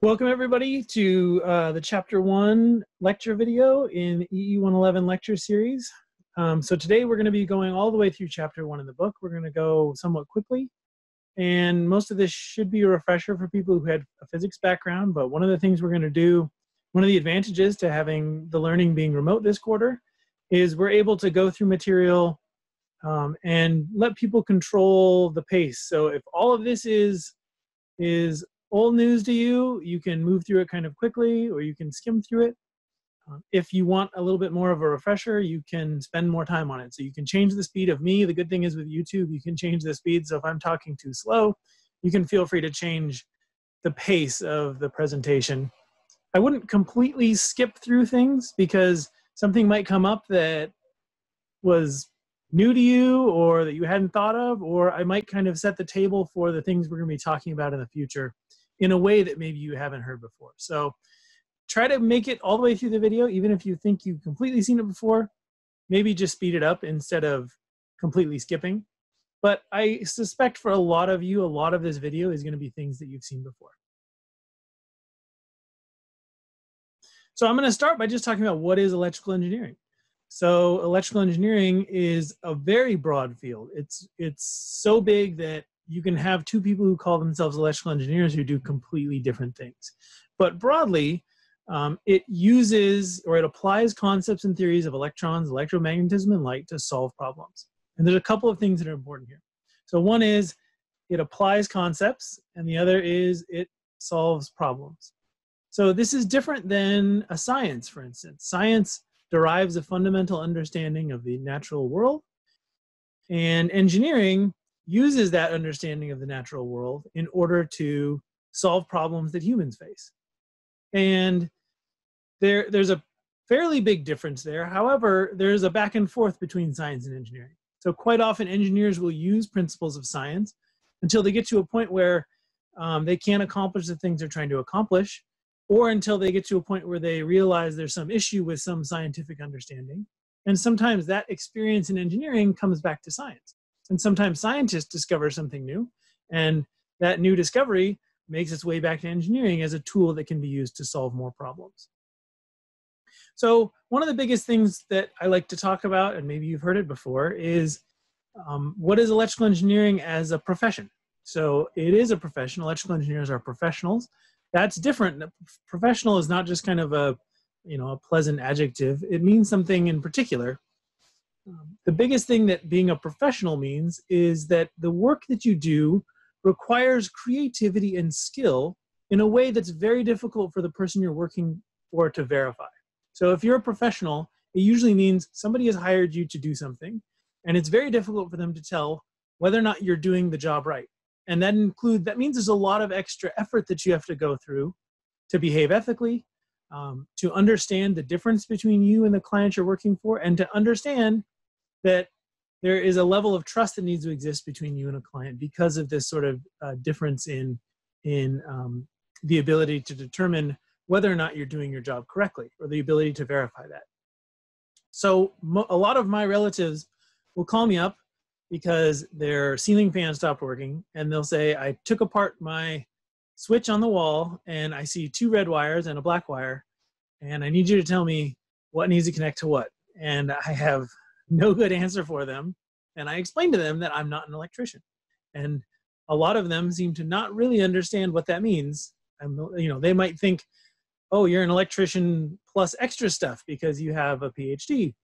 Welcome everybody to the Chapter 1 lecture video in EE111 lecture series. So today we're going to be going all the way through Chapter 1 in the book. We're going to go somewhat quickly, and most of this should be a refresher for people who had a physics background, but one of the things we're going to do, one of the advantages to having the learning being remote this quarter, is we're able to go through material and let people control the pace. So if all of this is old news to you, you can move through it kind of quickly, or you can skim through it. If you want a little bit more of a refresher, you can spend more time on it. So you can change the speed of me. The good thing is with YouTube, you can change the speed. So if I'm talking too slow, you can feel free to change the pace of the presentation. I wouldn't completely skip through things because something might come up that was new to you or that you hadn't thought of, or I might kind of set the table for the things we're going to be talking about in the future in a way that maybe you haven't heard before. So try to make it all the way through the video, even if you think you've completely seen it before. Maybe just speed it up instead of completely skipping. But I suspect for a lot of you, a lot of this video is going to be things that you've seen before. So I'm going to start by just talking about what is electrical engineering. So electrical engineering is a very broad field. It's so big that you can have two people who call themselves electrical engineers who do completely different things. But broadly, it uses or it applies concepts and theories of electrons, electromagnetism, and light to solve problems. And there's a couple of things that are important here. So one is it applies concepts, and the other is it solves problems. So this is different than a science, for instance. Science derives a fundamental understanding of the natural world, and engineering uses that understanding of the natural world in order to solve problems that humans face. And there's a fairly big difference there. However, there's a back and forth between science and engineering. So quite often engineers will use principles of science until they get to a point where they can't accomplish the things they're trying to accomplish, or until they get to a point where they realize there's some issue with some scientific understanding. And sometimes that experience in engineering comes back to science. And sometimes scientists discover something new, and that new discovery makes its way back to engineering as a tool that can be used to solve more problems. So one of the biggest things that I like to talk about, and maybe you've heard it before, is what is electrical engineering as a profession? So it is a profession. Electrical engineers are professionals. That's different. Professional is not just kind of a pleasant adjective. It means something in particular. The biggest thing that being a professional means is that the work that you do requires creativity and skill in a way that's very difficult for the person you're working for to verify. So if you're a professional, it usually means somebody has hired you to do something, and it's very difficult for them to tell whether or not you're doing the job right. And that means there's a lot of extra effort that you have to go through to behave ethically, to understand the difference between you and the client you're working for, and to understand that there is a level of trust that needs to exist between you and a client because of this sort of difference in the ability to determine whether or not you're doing your job correctly, or the ability to verify that. So a lot of my relatives will call me up because their ceiling fan stopped working, and they'll say, I took apart my switch on the wall and I see 2 red wires and a black wire, and I need you to tell me what needs to connect to what. And I have no good answer for them. And I explained to them that I'm not an electrician. And a lot of them seem to not really understand what that means. And, they might think, oh, you're an electrician plus extra stuff because you have a PhD.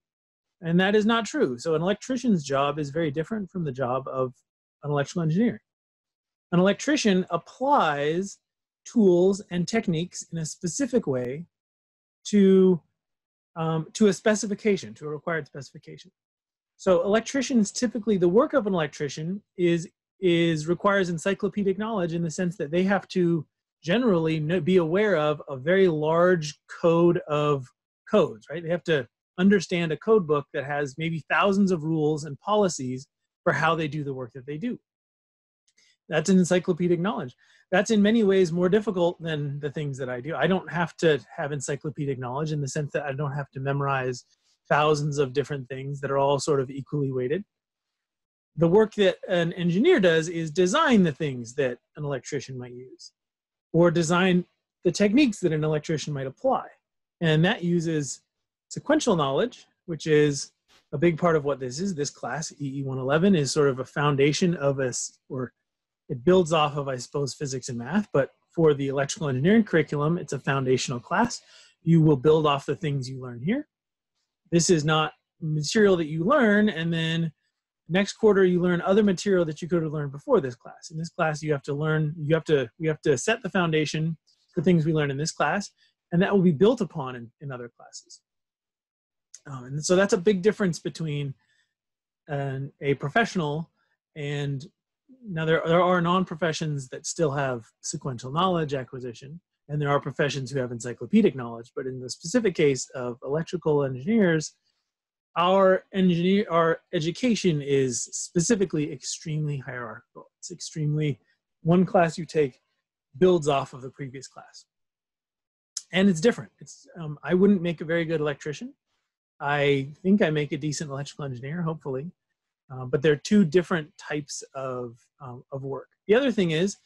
And that is not true. So an electrician's job is very different from the job of an electrical engineer. An electrician applies tools and techniques in a specific way to a specification, to a required specification. So electricians, typically the work of an electrician requires encyclopedic knowledge, in the sense that they have to generally be aware of a very large code of codes, right? They have to understand a code book that has maybe thousands of rules and policies for how they do the work that they do. That's an encyclopedic knowledge. That's in many ways more difficult than the things that I do. I don't have to have encyclopedic knowledge in the sense that I don't have to memorize thousands of different things that are all sort of equally weighted. The work that an engineer does is design the things that an electrician might use, or design the techniques that an electrician might apply. And that uses sequential knowledge, which is a big part of what this is. This class, EE111, is sort of a foundation of us, or it builds off of, I suppose, physics and math, but for the electrical engineering curriculum, it's a foundational class. You will build off the things you learn here. This is not material that you learn, and then next quarter you learn other material that you could have learned before this class. In this class, you have to learn, we have to set the foundation for things we learn in this class, and that will be built upon in other classes. And so that's a big difference between a professional and, now there are non-professions that still have sequential knowledge acquisition, and there are professions who have encyclopedic knowledge, but in the specific case of electrical engineers, our education is specifically extremely hierarchical. It's extremely, one class you take builds off of the previous class. And it's different. I wouldn't make a very good electrician. I think I make a decent electrical engineer, hopefully. But there are two different types of work. The other thing is,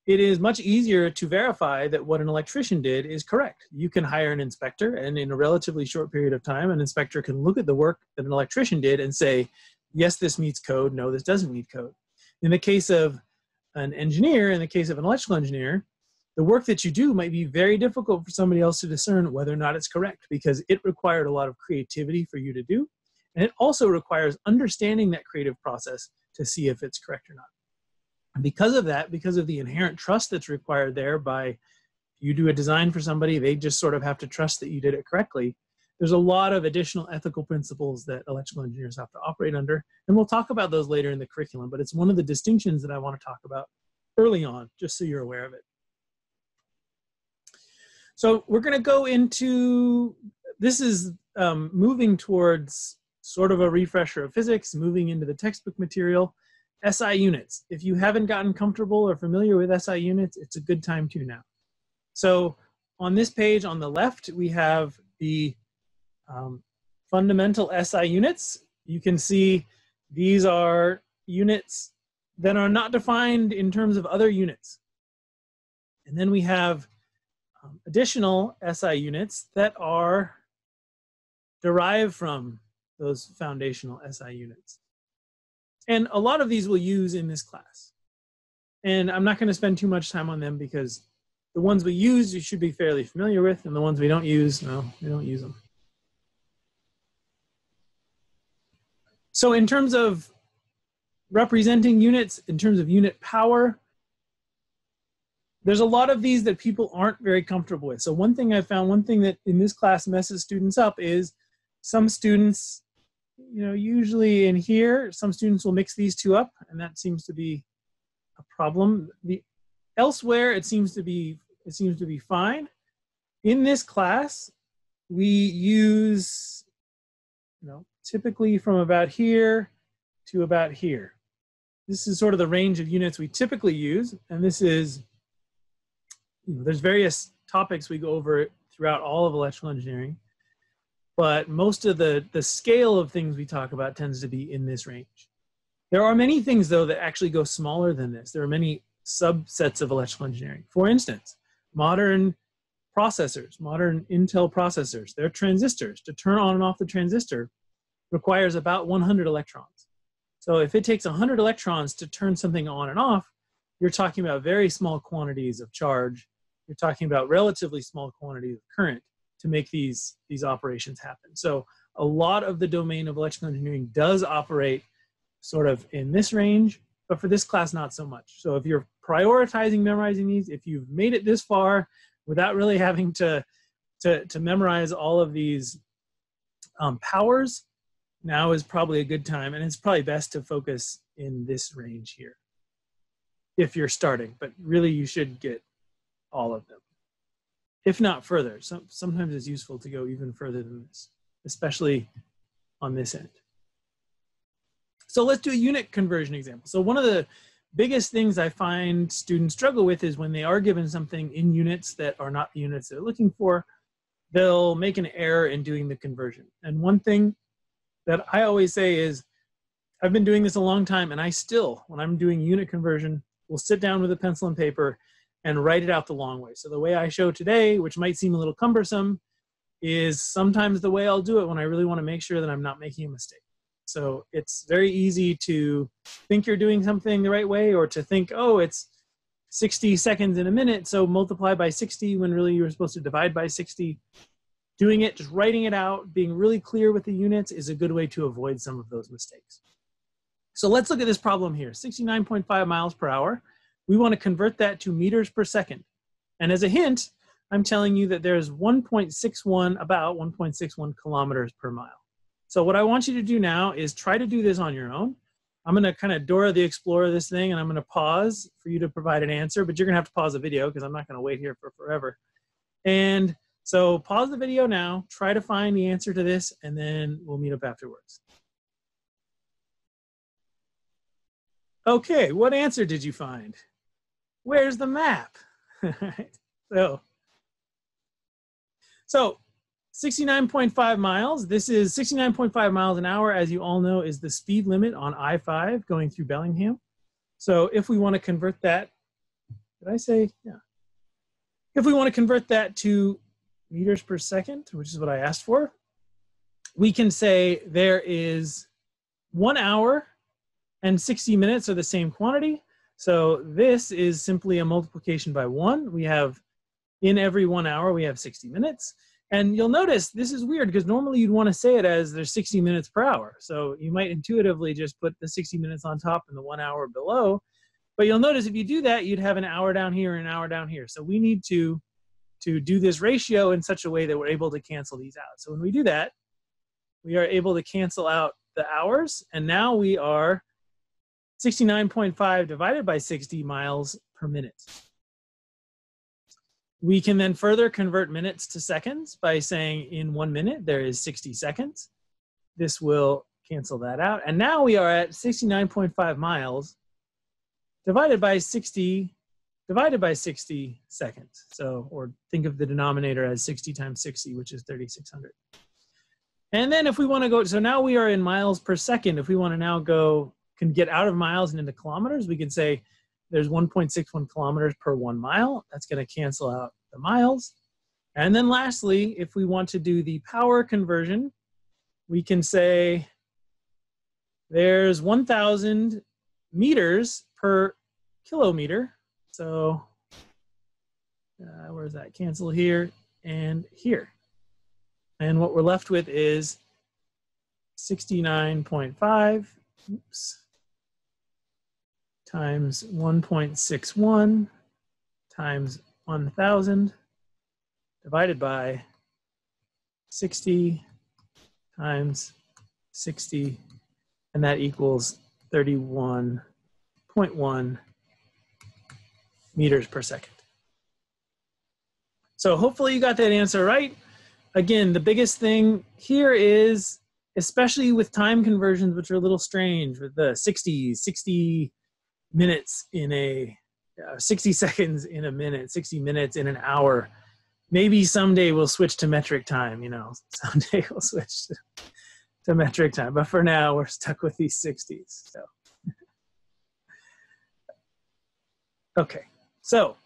it is much easier to verify that what an electrician did is correct. You can hire an inspector, and in a relatively short period of time, an inspector can look at the work that an electrician did and say, yes, this meets code, no, this doesn't meet code. In the case of an engineer, in the case of an electrical engineer, the work that you do might be very difficult for somebody else to discern whether or not it's correct, because it required a lot of creativity for you to do. And it also requires understanding that creative process to see if it's correct or not. And because of that, because of the inherent trust that's required there by, you do a design for somebody, they just sort of have to trust that you did it correctly. There's a lot of additional ethical principles that electrical engineers have to operate under. And we'll talk about those later in the curriculum, but it's one of the distinctions that I want to talk about early on, just so you're aware of it. So we're going to go into, this is moving towards sort of a refresher of physics, moving into the textbook material. SI units. If you haven't gotten comfortable or familiar with SI units, it's a good time to now. So on this page on the left, we have the fundamental SI units. You can see these are units that are not defined in terms of other units. And then we have additional SI units that are derived from those foundational SI units. And a lot of these we'll use in this class. And I'm not going to spend too much time on them because the ones we use you should be fairly familiar with, and the ones we don't use, no, we don't use them. So in terms of representing units, in terms of unit power, there's a lot of these that people aren't very comfortable with. So one thing I found, one thing that in this class messes students up is some students, you know, usually in here, some students will mix these two up, and that seems to be a problem. Elsewhere, it seems to be fine. In this class, we use, you know, typically from about here to about here. This is sort of the range of units we typically use, and this is, you know, there's various topics we go over throughout all of electrical engineering, but most of the scale of things we talk about tends to be in this range. There are many things, though, that actually go smaller than this. There are many subsets of electrical engineering. For instance, modern processors, modern Intel processors, they're transistors. To turn on and off the transistor requires about 100 electrons. So if it takes 100 electrons to turn something on and off, you're talking about very small quantities of charge. You're talking about relatively small quantities of current to make these operations happen. So a lot of the domain of electrical engineering does operate sort of in this range, but for this class, not so much. So if you're prioritizing memorizing these, if you've made it this far without really having to memorize all of these powers, now is probably a good time, and it's probably best to focus in this range here if you're starting, but really you should get all of them, if not further. Sometimes it's useful to go even further than this, especially on this end. So let's do a unit conversion example. So one of the biggest things I find students struggle with is when they are given something in units that are not the units they're looking for, they'll make an error in doing the conversion. And one thing that I always say is, I've been doing this a long time, and I still, when I'm doing unit conversion, will sit down with a pencil and paper and write it out the long way. So the way I show today, which might seem a little cumbersome, is sometimes the way I'll do it when I really want to make sure that I'm not making a mistake. So it's very easy to think you're doing something the right way, or to think, oh, it's 60 seconds in a minute, so multiply by 60 when really you were supposed to divide by 60. Doing it, just writing it out, being really clear with the units is a good way to avoid some of those mistakes. So let's look at this problem here, 69.5 miles per hour. We want to convert that to meters per second. And as a hint, I'm telling you that there's about 1.61 kilometers per mile. So what I want you to do now is try to do this on your own. I'm going to kind of Dora the Explorer this thing, and I'm going to pause for you to provide an answer, but you're going to have to pause the video because I'm not going to wait here for forever. And so pause the video now, try to find the answer to this, and then we'll meet up afterwards. Okay, what answer did you find? Where's the map? So 69.5 miles. This is 69.5 miles an hour, as you all know, is the speed limit on I-5 going through Bellingham. So if we want to convert that, did I say? Yeah. If we want to convert that to meters per second, which is what I asked for, we can say there is 1 hour and 60 minutes are the same quantity. So this is simply a multiplication by 1. We have, in every 1 hour, we have 60 minutes. And you'll notice this is weird because normally you'd want to say it as there's 60 minutes per hour. So you might intuitively just put the 60 minutes on top and the 1 hour below. But you'll notice if you do that, you'd have an hour down here and an hour down here. So we need to do this ratio in such a way that we're able to cancel these out. So when we do that, we are able to cancel out the hours. And now we are 69.5 divided by 60 miles per minute. We can then further convert minutes to seconds by saying in 1 minute there is 60 seconds. This will cancel that out. And now we are at 69.5 miles divided by 60 seconds. So, or think of the denominator as 60 times 60, which is 3,600. And then if we want to go, so now we are in miles per second. If we want to now can get out of miles and into kilometers, we can say there's 1.61 kilometers per 1 mile. That's going to cancel out the miles. And then lastly, if we want to do the power conversion, we can say there's 1,000 meters per kilometer. So where's that? Cancel here and here. And what we're left with is 69.5, times 1.61 times 1,000 divided by 60 times 60, and that equals 31.1 meters per second. So hopefully you got that answer right. Again, the biggest thing here is, especially with time conversions, which are a little strange, with the 60 minutes in a 60 seconds in a minute, 60 minutes in an hour. Maybe someday we'll switch to metric time, you know, someday we'll switch to metric time. But for now, we're stuck with these 60s. So, okay, so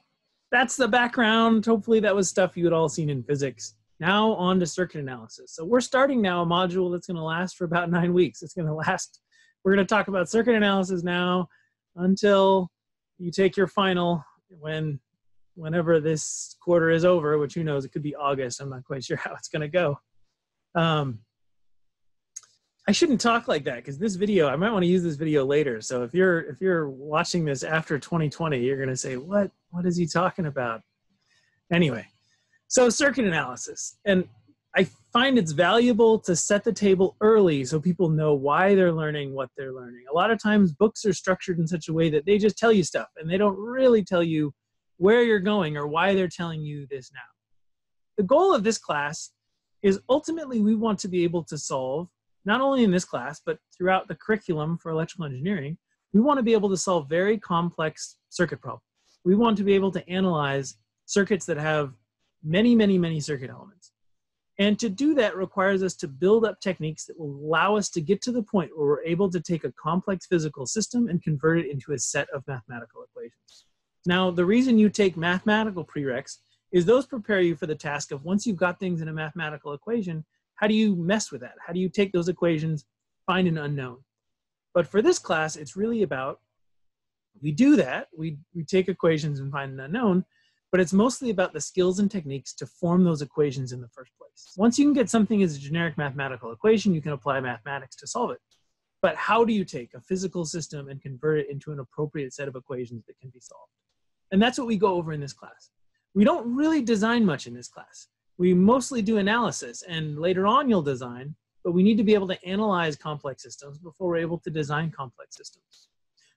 that's the background. Hopefully that was stuff you had all seen in physics. Now on to circuit analysis. So we're starting now a module that's going to last for about 9 weeks. It's going to last, we're going to talk about circuit analysis now until you take your final whenever this quarter is over, which who knows, it could be August. I'm not quite sure how it's going to go. I shouldn't talk like that because this video, I might want to use this video later. So if you're watching this after 2020, you're going to say, what is he talking about? Anyway, so circuit analysis. And I find it's valuable to set the table early so people know why they're learning what they're learning. A lot of times books are structured in such a way that they just tell you stuff and they don't really tell you where you're going or why they're telling you this now. The goal of this class is ultimately we want to be able to solve, not only in this class, but throughout the curriculum for electrical engineering, we want to be able to solve very complex circuit problems. We want to be able to analyze circuits that have many, many, many circuit elements. And to do that requires us to build up techniques that will allow us to get to the point where we're able to take a complex physical system and convert it into a set of mathematical equations. Now, the reason you take mathematical prereqs is those prepare you for the task of once you've got things in a mathematical equation, how do you mess with that? How do you take those equations, find an unknown? But for this class, it's really about, we do that, we take equations and find an unknown, but it's mostly about the skills and techniques to form those equations in the first place. Once you can get something as a generic mathematical equation, you can apply mathematics to solve it. But how do you take a physical system and convert it into an appropriate set of equations that can be solved? And that's what we go over in this class. We don't really design much in this class. We mostly do analysis, and later on you'll design, but we need to be able to analyze complex systems before we're able to design complex systems.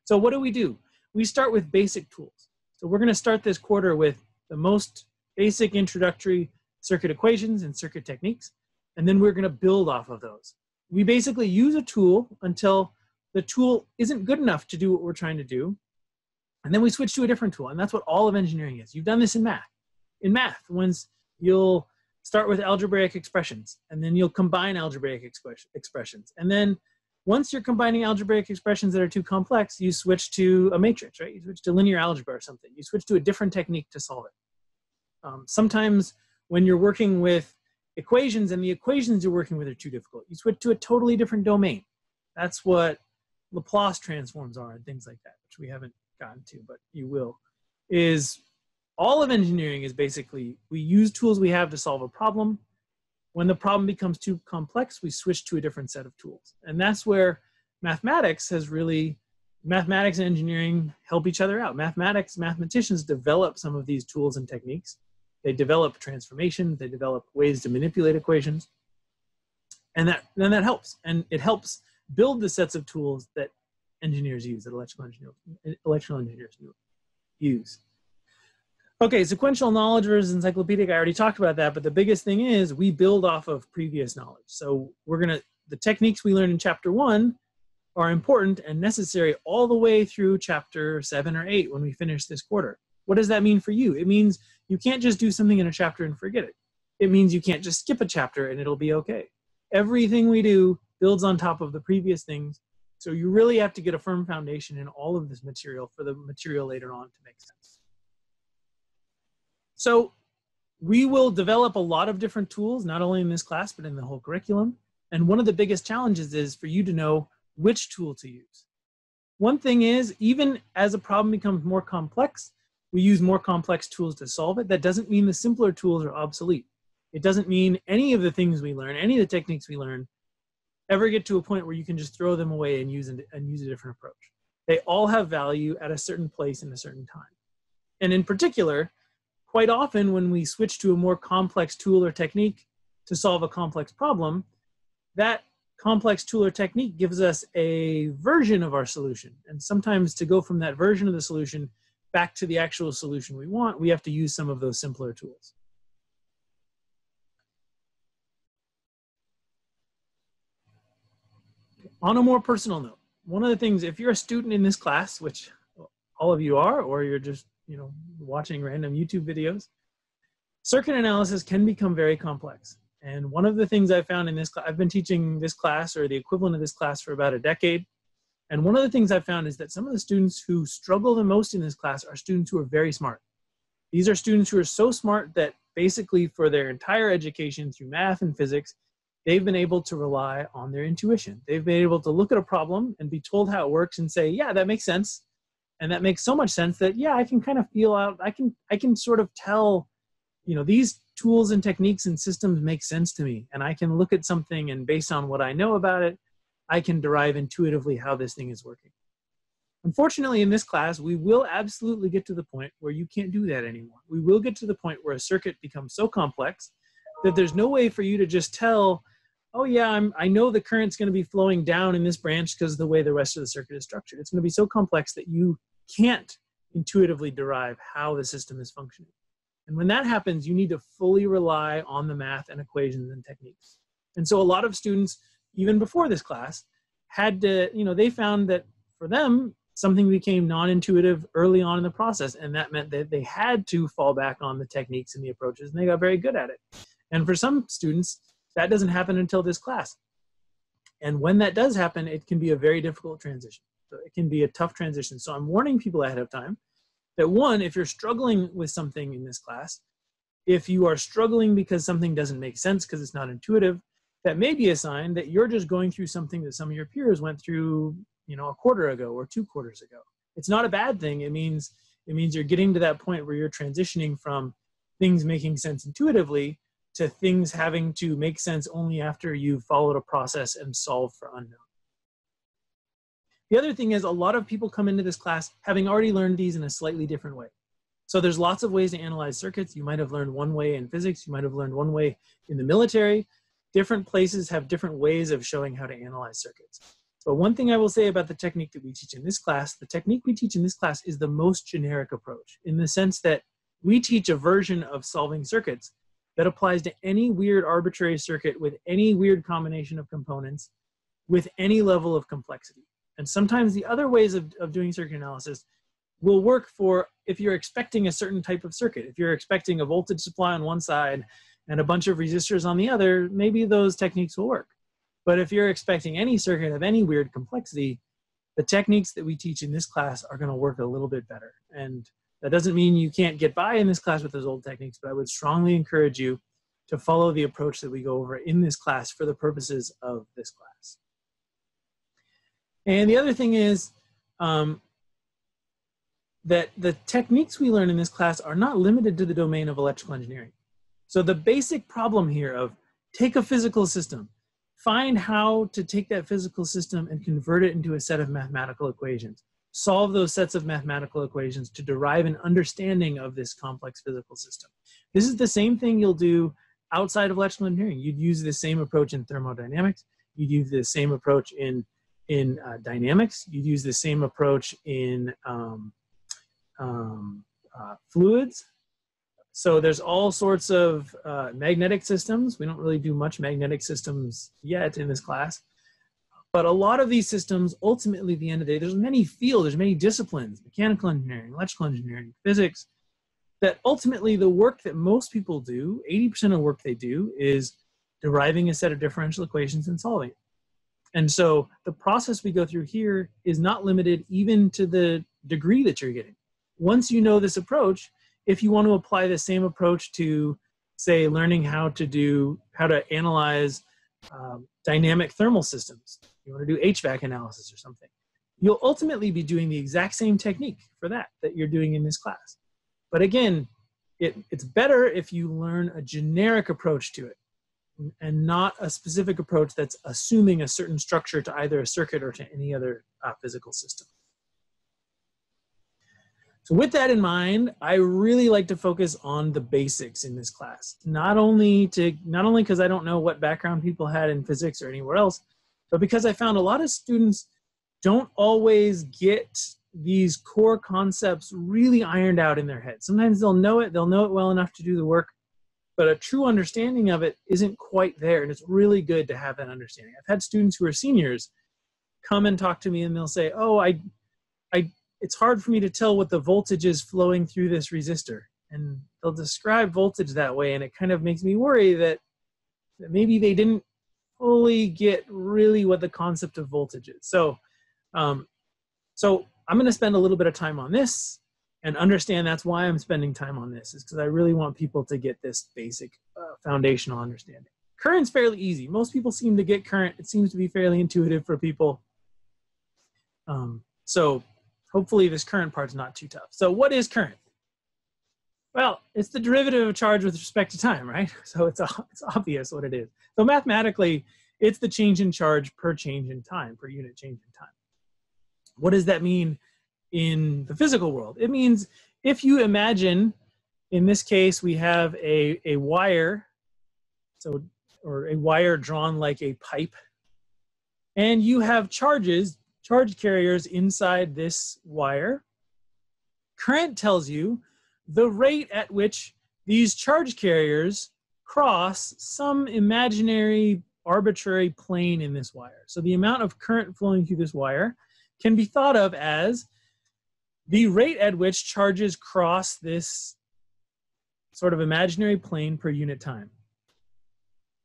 So what do? We start with basic tools. So we're going to start this quarter with the most basic introductory circuit equations and circuit techniques, and then we're going to build off of those. We basically use a tool until the tool isn't good enough to do what we're trying to do, and then we switch to a different tool, and that's what all of engineering is. You've done this in math. In math, once you'll start with algebraic expressions, and then you'll combine algebraic expressions, and then once you're combining algebraic expressions that are too complex, you switch to a matrix, right? You switch to linear algebra or something. You switch to a different technique to solve it. Sometimes when you're working with equations and the equations you're working with are too difficult, you switch to a totally different domain. That's what Laplace transforms are and things like that, which we haven't gotten to, but you will. Is all of engineering is basically, we use tools we have to solve a problem. When the problem becomes too complex, we switch to a different set of tools. And that's where mathematics and engineering help each other out. Mathematicians develop some of these tools and techniques. They develop transformations, they develop ways to manipulate equations. And that helps. And it helps build the sets of tools that engineers use, that electrical engineers use. Okay, sequential knowledge versus encyclopedic, I already talked about that, but the biggest thing is we build off of previous knowledge. So the techniques we learned in chapter 1 are important and necessary all the way through chapter 7 or 8 when we finish this quarter. What does that mean for you? It means you can't just do something in a chapter and forget it. It means you can't just skip a chapter and it'll be okay. Everything we do builds on top of the previous things. So you really have to get a firm foundation in all of this material for the material later on to make sense. So we will develop a lot of different tools, not only in this class, but in the whole curriculum. And one of the biggest challenges is for you to know which tool to use. One thing is, even as a problem becomes more complex, we use more complex tools to solve it. That doesn't mean the simpler tools are obsolete. It doesn't mean any of the things we learn, any of the techniques we learn, ever get to a point where you can just throw them away and use a different approach. They all have value at a certain place and a certain time. And in particular, quite often when we switch to a more complex tool or technique to solve a complex problem, that complex tool or technique gives us a version of our solution. And sometimes to go from that version of the solution back to the actual solution we want, we have to use some of those simpler tools. On a more personal note, one of the things, if you're a student in this class, which all of you are, or you're just watching random YouTube videos, circuit analysis can become very complex. And one of the things I found in this class, I've been teaching this class or the equivalent of this class for about a decade. And one of the things I found is that some of the students who struggle the most in this class are students who are very smart. These are students who are so smart that basically for their entire education through math and physics, they've been able to rely on their intuition. They've been able to look at a problem and be told how it works and say, yeah, that makes sense. And that makes so much sense that, yeah, I can kind of feel out, I can sort of tell, these tools and techniques and systems make sense to me. And I can look at something and based on what I know about it, I can derive intuitively how this thing is working. Unfortunately, in this class, we will absolutely get to the point where you can't do that anymore. We will get to the point where a circuit becomes so complex that there's no way for you to just tell, oh yeah, I know the current's going to be flowing down in this branch because of the way the rest of the circuit is structured. It's going to be so complex that you can't intuitively derive how the system is functioning. And when that happens, you need to fully rely on the math and equations and techniques. And so a lot of students, even before this class, had to, they found that for them, something became non-intuitive early on in the process. And that meant that they had to fall back on the techniques and the approaches, and they got very good at it. And for some students, that doesn't happen until this class. And when that does happen, it can be a very difficult transition. So it can be a tough transition. So I'm warning people ahead of time that one, if you're struggling with something in this class, if you are struggling because something doesn't make sense because it's not intuitive, that may be a sign that you're just going through something that some of your peers went through, you know, a quarter ago or 2 quarters ago. It's not a bad thing. It means you're getting to that point where you're transitioning from things making sense intuitively to things having to make sense only after you've followed a process and solved for unknown. The other thing is a lot of people come into this class having already learned these in a slightly different way. So there's lots of ways to analyze circuits. You might have learned one way in physics. You might have learned one way in the military. Different places have different ways of showing how to analyze circuits. But one thing I will say about the technique that we teach in this class, the technique we teach in this class is the most generic approach in the sense that we teach a version of solving circuits that applies to any weird arbitrary circuit with any weird combination of components with any level of complexity. And sometimes the other ways of doing circuit analysis will work for if you're expecting a certain type of circuit. If you're expecting a voltage supply on one side and a bunch of resistors on the other, maybe those techniques will work. But if you're expecting any circuit of any weird complexity, the techniques that we teach in this class are going to work a little bit better. And that doesn't mean you can't get by in this class with those old techniques, but I would strongly encourage you to follow the approach that we go over in this class for the purposes of this class. And the other thing is that the techniques we learn in this class are not limited to the domain of electrical engineering. So the basic problem here of take a physical system, find how to take that physical system and convert it into a set of mathematical equations. Solve those sets of mathematical equations to derive an understanding of this complex physical system. This is the same thing you'll do outside of electrical engineering. You'd use the same approach in thermodynamics. You'd use the same approach in dynamics. You'd use the same approach in fluids. So there's all sorts of magnetic systems. We don't really do much magnetic systems yet in this class. But a lot of these systems, ultimately, at the end of the day, there's many fields, there's many disciplines, mechanical engineering, electrical engineering, physics, that ultimately the work that most people do, 80% of the work they do, is deriving a set of differential equations and solving it. And so the process we go through here is not limited even to the degree that you're getting. Once you know this approach, if you want to apply the same approach to, say, learning how to analyze dynamic thermal systems, you want to do HVAC analysis or something, you'll ultimately be doing the exact same technique for that you're doing in this class. But again, it's better if you learn a generic approach to it and not a specific approach that's assuming a certain structure to either a circuit or to any other physical system. So with that in mind, I really like to focus on the basics in this class. Not only because I don't know what background people had in physics or anywhere else, but because I found a lot of students don't always get these core concepts really ironed out in their head. Sometimes they'll know it well enough to do the work, but a true understanding of it isn't quite there, and it's really good to have that understanding. I've had students who are seniors come and talk to me and they'll say, oh, it's hard for me to tell what the voltage is flowing through this resistor. And they'll describe voltage that way, and it kind of makes me worry that maybe they didn't fully get really what the concept of voltage is. So I'm going to spend a little bit of time on this and understand that's why I'm spending time on this, is because I really want people to get this basic foundational understanding. Current's fairly easy. Most people seem to get current. It seems to be fairly intuitive for people. So hopefully this current part's not too tough. So what is current? Well, it's the derivative of charge with respect to time, right? So it's obvious what it is. So mathematically, it's the change in charge per change in time, per unit change in time. What does that mean in the physical world? It means if you imagine, in this case, we have a wire, or a wire drawn like a pipe, and you have charge carriers inside this wire. Current tells you the rate at which these charge carriers cross some imaginary arbitrary plane in this wire. So the amount of current flowing through this wire can be thought of as the rate at which charges cross this sort of imaginary plane per unit time.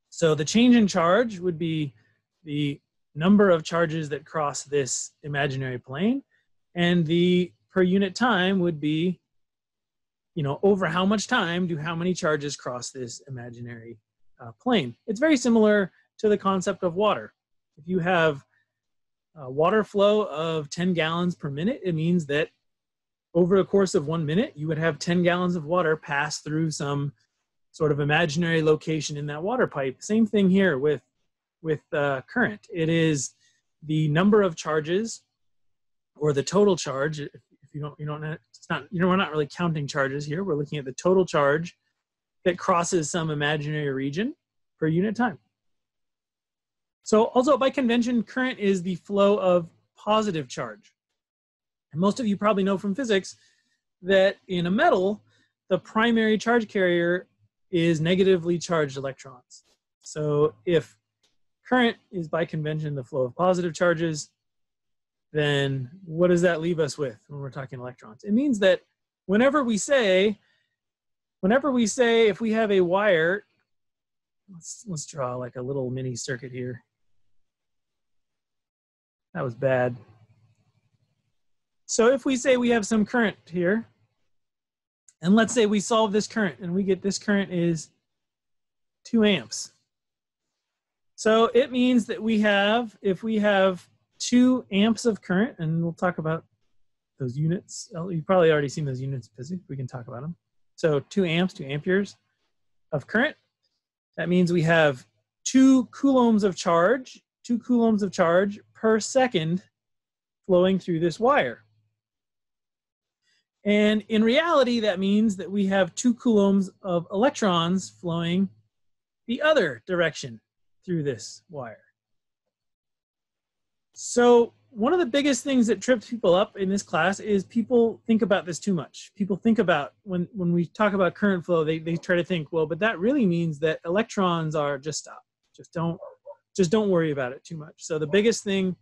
So the change in charge would be the number of charges that cross this imaginary plane, and the per unit time would be, over how much time do how many charges cross this imaginary plane. It's very similar to the concept of water. If you have a water flow of 10 gallons per minute, it means that over the course of 1 minute, you would have 10 gallons of water pass through some sort of imaginary location in that water pipe. Same thing here with current. It is the number of charges, or the total charge. If we're not really counting charges here. We're looking at the total charge that crosses some imaginary region per unit time. So also by convention, current is the flow of positive charge. And most of you probably know from physics that in a metal, the primary charge carrier is negatively charged electrons. So if current is by convention the flow of positive charges, then what does that leave us with when we're talking electrons? It means that whenever we say if we have a wire, let's draw like a little mini circuit here. That was bad. So if we say we have some current here, and let's say we solve this current and we get this current is 2 amps. So it means that if we have 2 amps of current, and we'll talk about those units. You've probably already seen those units in physics. We can talk about them. So 2 amps, 2 amperes of current. That means we have 2 coulombs of charge, 2 coulombs of charge per second flowing through this wire. And in reality, that means that we have 2 coulombs of electrons flowing the other direction through this wire. So one of the biggest things that trips people up in this class is people think about this too much. People think about, when we talk about current flow, they try to think, well, but that really means that electrons are just stop. Just don't worry about it too much. So the biggest thing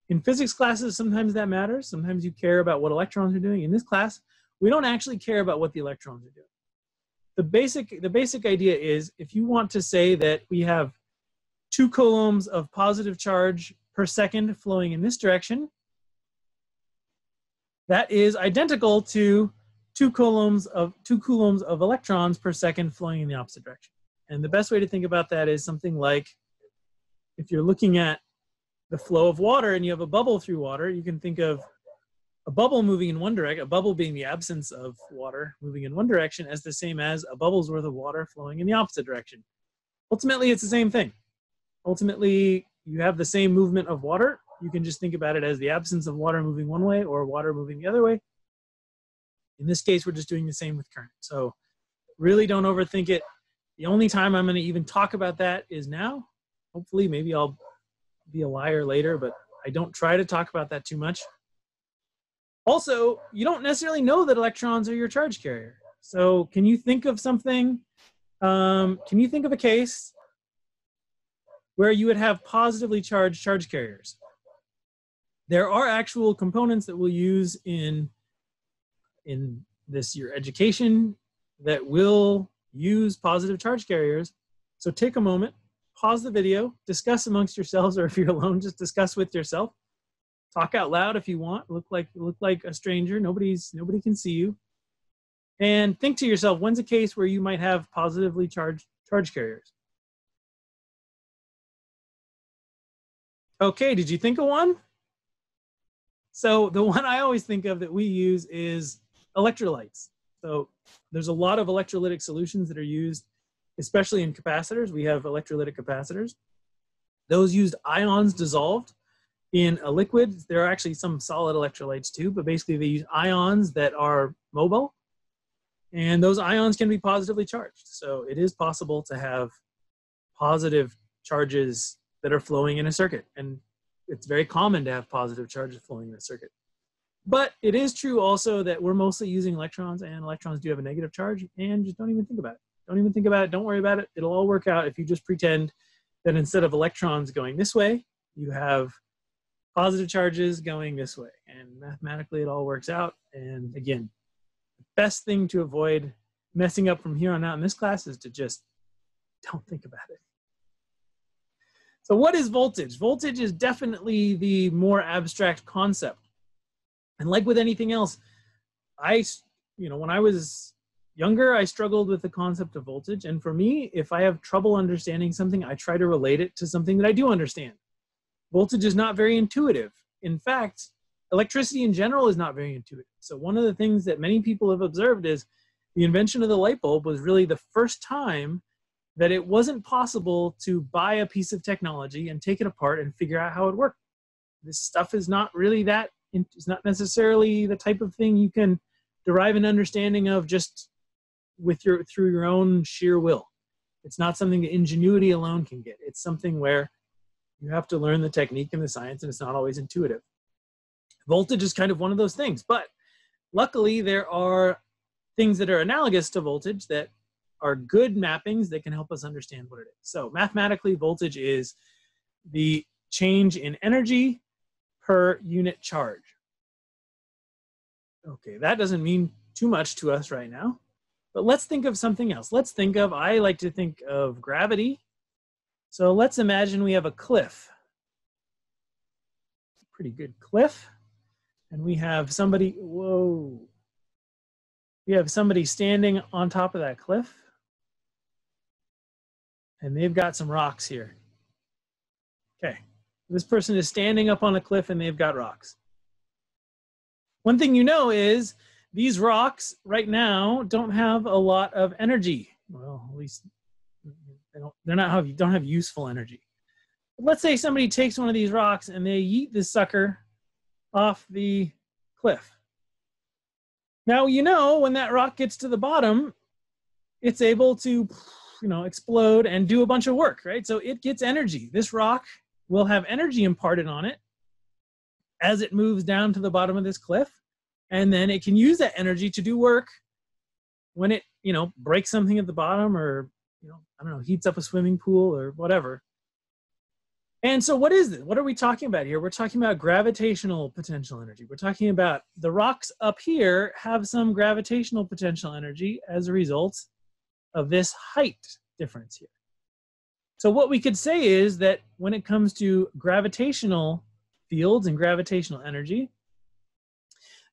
in physics classes, sometimes that matters. Sometimes you care about what electrons are doing. In this class, we don't actually care about what the electrons are doing. The basic idea is, if you want to say that we have 2 coulombs of positive charge per second flowing in this direction, that is identical to 2 coulombs of electrons per second flowing in the opposite direction. And the best way to think about that is something like, if you're looking at the flow of water and you have a bubble through water, you can think of a bubble moving in one direction, a bubble being the absence of water moving in one direction, as the same as a bubble's worth of water flowing in the opposite direction. Ultimately, it's the same thing. Ultimately, you have the same movement of water. You can just think about it as the absence of water moving one way or water moving the other way. In this case, we're just doing the same with current. So really don't overthink it. The only time I'm going to even talk about that is now. Hopefully, maybe I'll be a liar later, but I don't try to talk about that too much. Also, you don't necessarily know that electrons are your charge carrier. So can you think of something, can you think of a case where you would have positively charged charge carriers? There are actual components that we'll use in your education that will use positive charge carriers. So take a moment, pause the video, discuss amongst yourselves, or if you're alone, just discuss with yourself. Talk out loud if you want. Look like a stranger. Nobody can see you. And think to yourself, when's a case where you might have positively charged charge carriers? Okay, did you think of one? So the one I always think of that we use is electrolytes. So there's a lot of electrolytic solutions that are used, especially in capacitors. We have electrolytic capacitors. Those used ions dissolved in a liquid. There are actually some solid electrolytes too, but basically they use ions that are mobile, and those ions can be positively charged. So it is possible to have positive charges that are flowing in a circuit, and it's very common to have positive charges flowing in a circuit. But it is true also that we're mostly using electrons, and electrons do have a negative charge, and just don't even think about it. Don't even think about it. Don't worry about it. It'll all work out if you just pretend that instead of electrons going this way, you have positive charges going this way, and mathematically it all works out. And again, the best thing to avoid messing up from here on out in this class is to just don't think about it. So what is voltage? Voltage is definitely the more abstract concept. And like with anything else, when I was younger, I struggled with the concept of voltage. And for me, if I have trouble understanding something, I try to relate it to something that I do understand. Voltage is not very intuitive. In fact, electricity in general is not very intuitive. So one of the things that many people have observed is the invention of the light bulb was really the first time that it wasn't possible to buy a piece of technology and take it apart and figure out how it worked. This stuff is not really that, it's not necessarily the type of thing you can derive an understanding of just through your own sheer will. It's not something that ingenuity alone can get. It's something where you have to learn the technique and the science, and it's not always intuitive. Voltage is kind of one of those things, but luckily there are things that are analogous to voltage that are good mappings that can help us understand what it is. So mathematically, voltage is the change in energy per unit charge. Okay, that doesn't mean too much to us right now, but let's think of something else. I like to think of gravity. So let's imagine we have a cliff. Pretty good cliff. And we have somebody, whoa. We have somebody standing on top of that cliff. And they've got some rocks here. Okay, this person is standing up on a cliff and they've got rocks. One thing you know is these rocks right now don't have a lot of energy. Well, at least they don't have useful energy. But let's say somebody takes one of these rocks and they yeet this sucker off the cliff. Now, when that rock gets to the bottom, it's able to, explode and do a bunch of work, right? So it gets energy. This rock will have energy imparted on it as it moves down to the bottom of this cliff. And then it can use that energy to do work when it, breaks something at the bottom or, heats up a swimming pool or whatever. And so what is this? What are we talking about here? We're talking about gravitational potential energy. We're talking about the rocks up here have some gravitational potential energy as a result of this height difference here. So what we could say is that when it comes to gravitational fields and gravitational energy,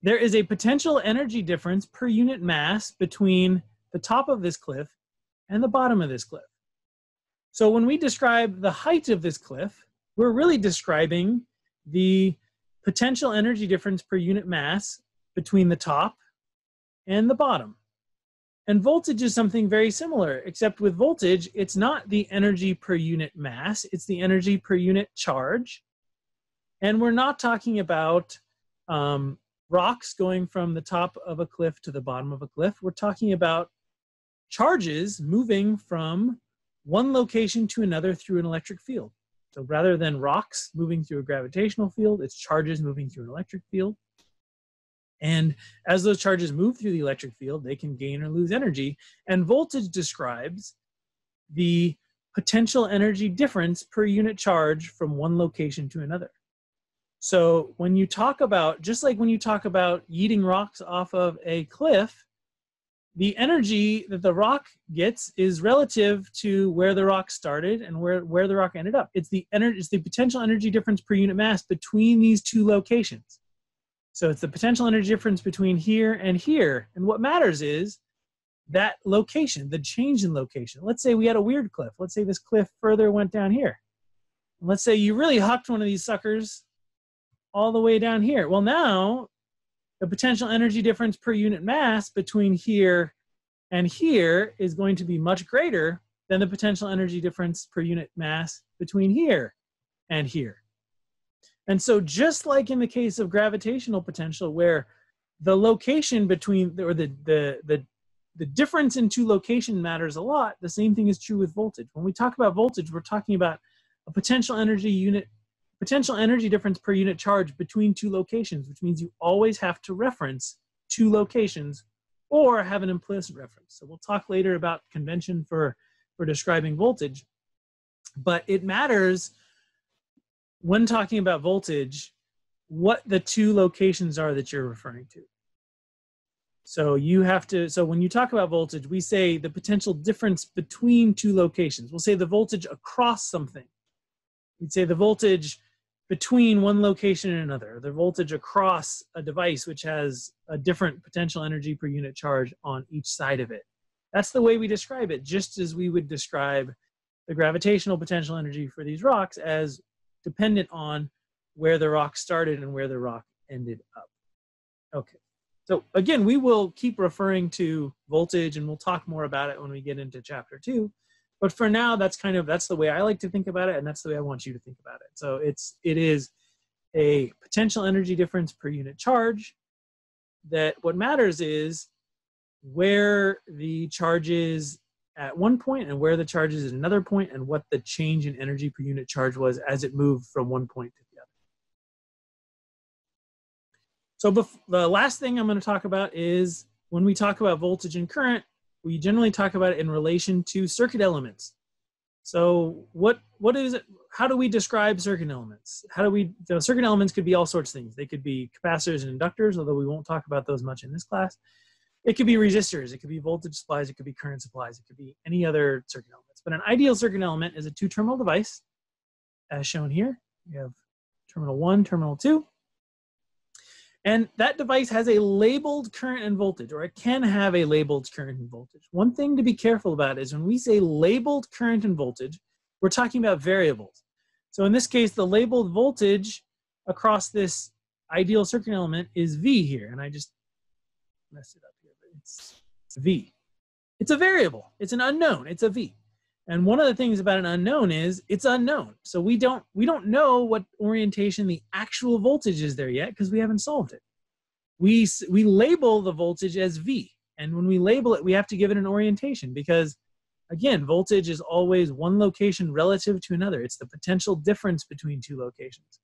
there is a potential energy difference per unit mass between the top of this cliff and the bottom of this cliff. So when we describe the height of this cliff, we're really describing the potential energy difference per unit mass between the top and the bottom. And voltage is something very similar, except with voltage, it's not the energy per unit mass, it's the energy per unit charge. And we're not talking about rocks going from the top of a cliff to the bottom of a cliff. We're talking about charges moving from one location to another through an electric field. So rather than rocks moving through a gravitational field, it's charges moving through an electric field. And as those charges move through the electric field, they can gain or lose energy. And voltage describes the potential energy difference per unit charge from one location to another. So when you talk about, just like when you talk about yeeting rocks off of a cliff, the energy that the rock gets is relative to where the rock started and where the rock ended up. It's the potential energy difference per unit mass between these two locations. So it's the potential energy difference between here and here. And what matters is that location, the change in location. Let's say we had a weird cliff. Let's say this cliff further went down here. And let's say you really hucked one of these suckers all the way down here. Well, now the potential energy difference per unit mass between here and here is going to be much greater than the potential energy difference per unit mass between here and here. And so just like in the case of gravitational potential, where the location between, or the difference in two locations matters a lot, the same thing is true with voltage. When we talk about voltage, we're talking about a potential energy difference per unit charge between two locations, which means you always have to reference two locations or have an implicit reference. So we'll talk later about convention for describing voltage, but it matters when talking about voltage, what the two locations are that you're referring to. So you have to, so when you talk about voltage, we say the potential difference between two locations. We'll say the voltage across something. We'd say the voltage between one location and another, the voltage across a device which has a different potential energy per unit charge on each side of it. That's the way we describe it, just as we would describe the gravitational potential energy for these rocks as dependent on where the rock started and where the rock ended up. Okay, so again, we will keep referring to voltage and we'll talk more about it when we get into chapter 2. But for now, that's the way I like to think about it, and that's the way I want you to think about it. So it is a potential energy difference per unit charge, that what matters is where the charge is at one point and where the charge is at another point, and what the change in energy per unit charge was as it moved from one point to the other. So the last thing I'm going to talk about is when we talk about voltage and current, we generally talk about it in relation to circuit elements. So what is it? How do we describe circuit elements? Circuit elements could be all sorts of things. They could be capacitors and inductors, although we won't talk about those much in this class. It could be resistors, it could be voltage supplies, it could be current supplies, it could be any other circuit elements. But an ideal circuit element is a two-terminal device, as shown here. You have terminal 1, terminal 2. And that device has a labeled current and voltage, or it can have a labeled current and voltage. One thing to be careful about is when we say labeled current and voltage, we're talking about variables. So in this case, the labeled voltage across this ideal circuit element is V here. And I just messed it up here, but it's V. It's a variable. It's an unknown. It's a V. And one of the things about an unknown is it's unknown. So we don't know what orientation the actual voltage is there yet because we haven't solved it. We label the voltage as V. And when we label it, we have to give it an orientation because, again, voltage is always one location relative to another. It's the potential difference between two locations.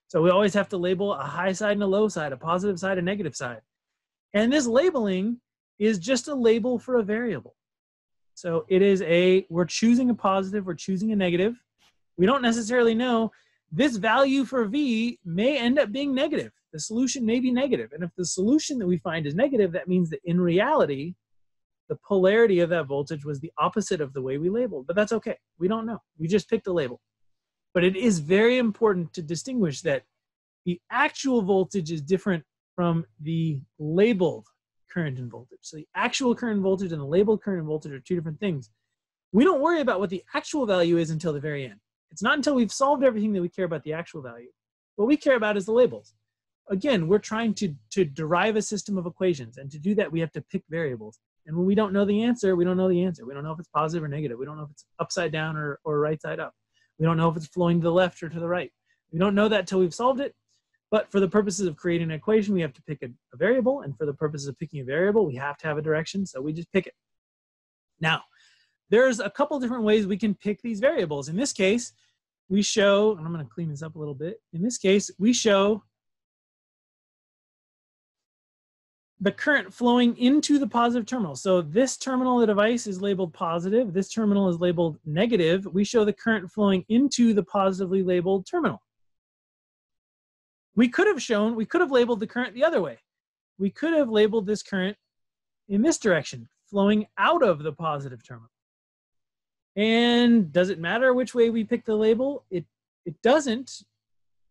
So we always have to label a high side and a low side, a positive side, a negative side. And this labeling is just a label for a variable. So it is we're choosing a positive, we're choosing a negative. We don't necessarily know. This value for V may end up being negative. The solution may be negative. And if the solution that we find is negative, that means that in reality, the polarity of that voltage was the opposite of the way we labeled. But that's okay. We don't know. We just picked a label. But it is very important to distinguish that the actual voltage is different from the labeled current and voltage. So the actual current and voltage and the labeled current and voltage are two different things. We don't worry about what the actual value is until the very end. It's not until we've solved everything that we care about the actual value. What we care about is the labels. Again, we're trying to derive a system of equations, and to do that we have to pick variables. And when we don't know the answer, we don't know the answer. We don't know if it's positive or negative. We don't know if it's upside down or right side up. We don't know if it's flowing to the left or to the right. We don't know that until we've solved it. But for the purposes of creating an equation, we have to pick a variable. And for the purposes of picking a variable, we have to have a direction. So we just pick it. Now, there's a couple different ways we can pick these variables. In this case, we show, and I'm going to clean this up a little bit. In this case, we show the current flowing into the positive terminal. So this terminal of the device is labeled positive. This terminal is labeled negative. We show the current flowing into the positively labeled terminal. We could have labeled the current the other way. We could have labeled this current in this direction, flowing out of the positive terminal. And does it matter which way we pick the label? It doesn't,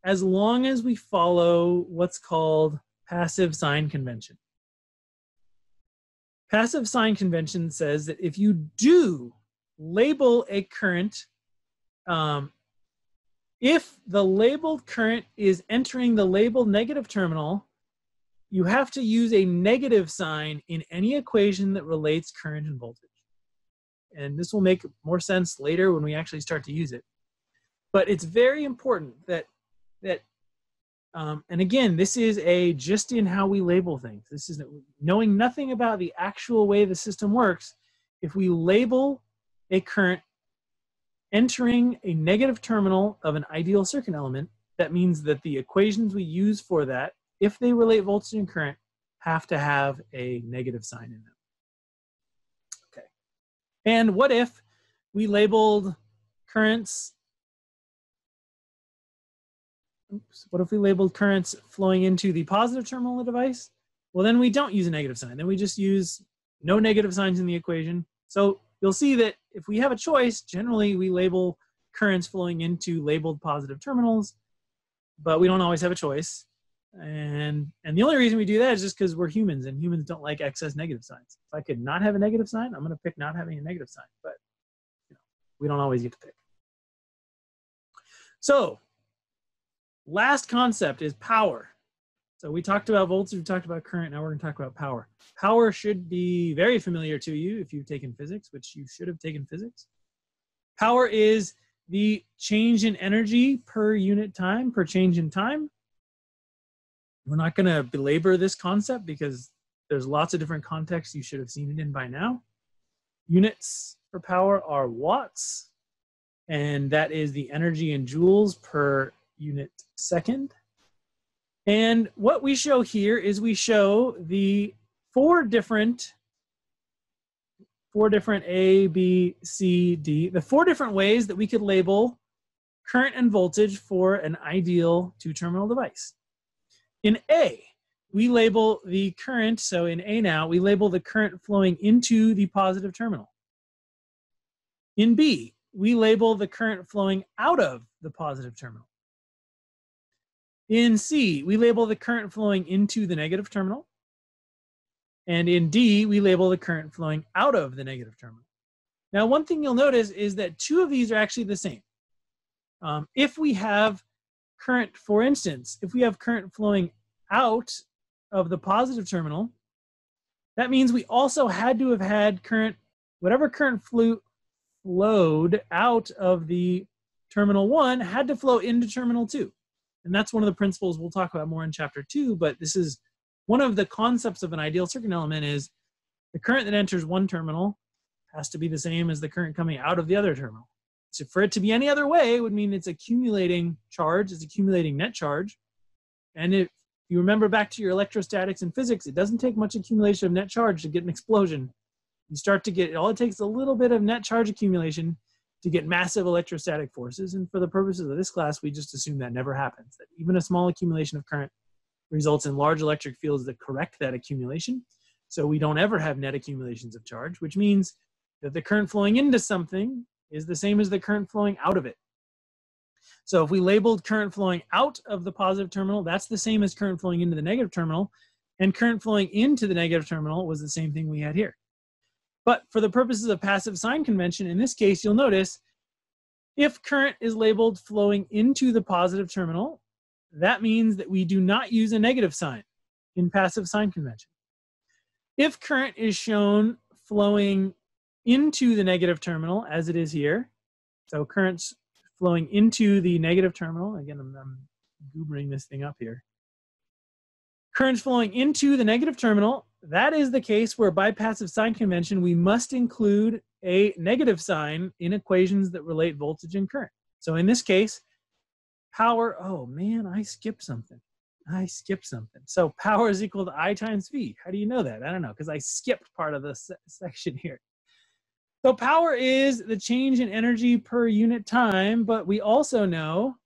as long as we follow what's called passive sign convention. Passive sign convention says that if you do label a current, if the labeled current is entering the labeled negative terminal, you have to use a negative sign in any equation that relates current and voltage. And this will make more sense later when we actually start to use it. But it's very important that and again, this is just in how we label things. This is knowing nothing about the actual way the system works. If we label a current entering a negative terminal of an ideal circuit element, that means that the equations we use for that, if they relate voltage and current, have to have a negative sign in them. Okay. And what if we labeled currents, what if we labeled currents flowing into the positive terminal of the device? Well, then we don't use a negative sign. Then we just use no negative signs in the equation. So you'll see that if we have a choice, generally we label currents flowing into labeled positive terminals. but we don't always have a choice. And the only reason we do that is just because we're humans, and humans don't like excess negative signs. If I could not have a negative sign, I'm going to pick not having a negative sign, but we don't always get to pick. So last concept is power. So we talked about voltage, we talked about current, now we're going to talk about power. Power should be very familiar to you if you've taken physics, which you should have taken physics. Power is the change in energy per unit time, per change in time. We're not going to belabor this concept because there's lots of different contexts you should have seen it in by now. Units for power are watts, and that is the energy in joules per unit second. And what we show here is we show the four different A, B, C, D, the four different ways that we could label current and voltage for an ideal two-terminal device. In A, we label the current, so in A now, we label the current flowing into the positive terminal. In B, we label the current flowing out of the positive terminal. In C, we label the current flowing into the negative terminal. And in D, we label the current flowing out of the negative terminal. Now, one thing you'll notice is that two of these are actually the same. If we have current, for instance, if we have current flowing out of the positive terminal, that means we also had to have had current, whatever current flowed out of the terminal 1 had to flow into terminal 2. And that's one of the principles we'll talk about more in chapter 2, but this is one of the concepts of an ideal circuit element is the current that enters one terminal has to be the same as the current coming out of the other terminal. So for it to be any other way, it would mean it's accumulating charge, it's accumulating net charge. And if you remember back to your electrostatics and physics, it doesn't take much accumulation of net charge to get an explosion. You start to get, all it takes is a little bit of net charge accumulation to get massive electrostatic forces. And for the purposes of this class, we just assume that never happens, that even a small accumulation of current results in large electric fields that correct that accumulation. So we don't ever have net accumulations of charge, which means that the current flowing into something is the same as the current flowing out of it. So if we labeled current flowing out of the positive terminal, that's the same as current flowing into the negative terminal, and current flowing into the negative terminal was the same thing we had here. But for the purposes of passive sign convention, in this case, you'll notice if current is labeled flowing into the positive terminal, that means that we do not use a negative sign in passive sign convention. If current is shown flowing into the negative terminal, as it is here, so current's flowing into the negative terminal, again, I'm goobering this thing up here. Current's flowing into the negative terminal, that is the case where by passive sign convention, we must include a negative sign in equations that relate voltage and current. So in this case, power, oh man, I skipped something. So power is equal to I times V. How do you know that? I don't know, because I skipped part of this section here. So power is the change in energy per unit time, but we also know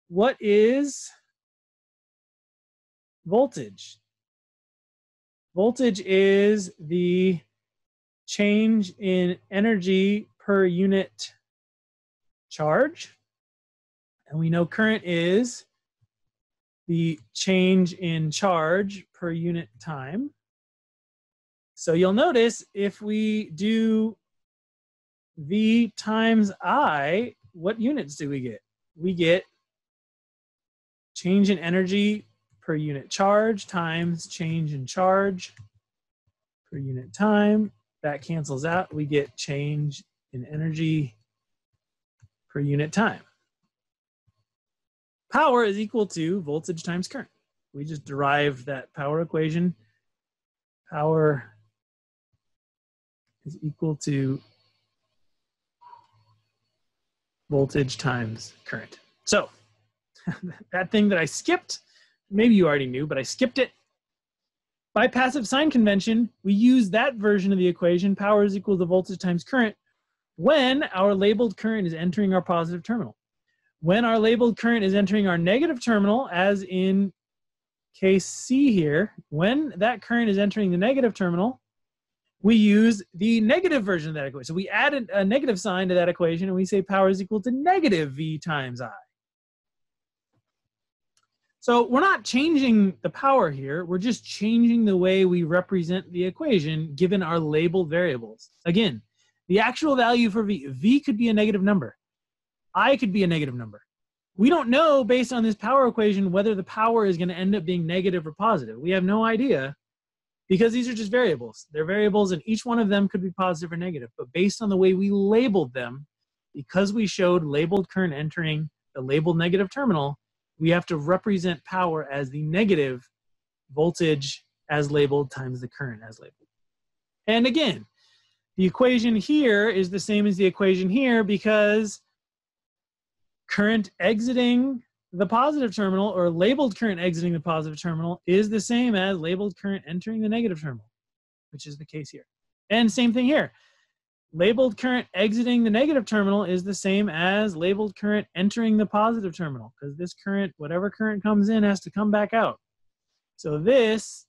what is voltage. Voltage is the change in energy per unit charge. And we know current is the change in charge per unit time. So you'll notice if we do V times I, what units do we get? We get change in energy per unit charge times change in charge per unit time. That cancels out. We get change in energy per unit time. Power is equal to voltage times current. We just derived that power equation. Power is equal to voltage times current. So that thing that I skipped, maybe you already knew, but I skipped it. By passive sign convention, we use that version of the equation, power is equal to voltage times current, when our labeled current is entering our positive terminal. When our labeled current is entering our negative terminal, as in case C here, when that current is entering the negative terminal, we use the negative version of that equation. So we add a negative sign to that equation, and we say power is equal to negative V times I. So we're not changing the power here. We're just changing the way we represent the equation given our labeled variables. Again, the actual value for V. V could be a negative number. I could be a negative number. We don't know based on this power equation whether the power is going to end up being negative or positive. We have no idea because these are just variables. They're variables and each one of them could be positive or negative. But based on the way we labeled them, because we showed labeled current entering the labeled negative terminal, we have to represent power as the negative voltage as labeled times the current as labeled. And again, the equation here is the same as the equation here because current exiting the positive terminal or labeled current exiting the positive terminal is the same as labeled current entering the negative terminal, which is the case here. And same thing here. Labeled current exiting the negative terminal is the same as labeled current entering the positive terminal because this current, whatever current comes in, has to come back out. So this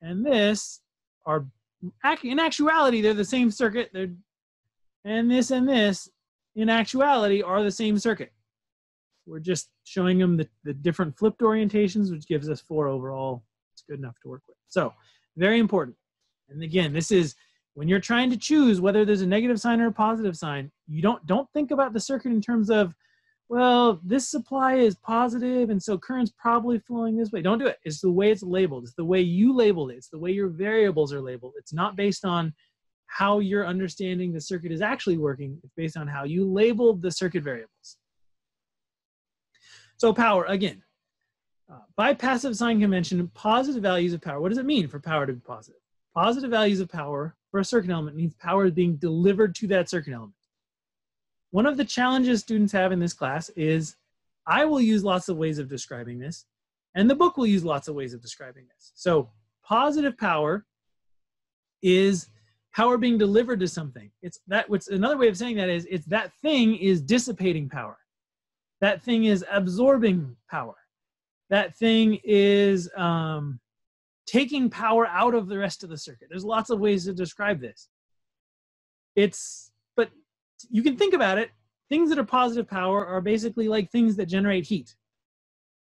and this are, in actuality, they're the same circuit. And this, in actuality, are the same circuit. We're just showing them the different flipped orientations, which gives us 4 overall. It's good enough to work with. So very important. And again, this is when you're trying to choose whether there's a negative sign or a positive sign, you don't think about the circuit in terms of, well, this supply is positive and so current's probably flowing this way. Don't do it. It's the way it's labeled. It's the way you labeled it. It's the way your variables are labeled. It's not based on how you're understanding the circuit is actually working. It's based on how you labeled the circuit variables. So power, again, by passive sign convention, positive values of power. What does it mean for power to be positive? Positive values of power for a circuit element means power is being delivered to that circuit element. One of the challenges students have in this class is I will use lots of ways of describing this, and the book will use lots of ways of describing this. So positive power is power being delivered to something. It's that. What's another way of saying that is it's that thing is dissipating power. That thing is absorbing power. That thing is taking power out of the rest of the circuit. There's lots of ways to describe this. But you can think about it. Things that are positive power are basically like things that generate heat.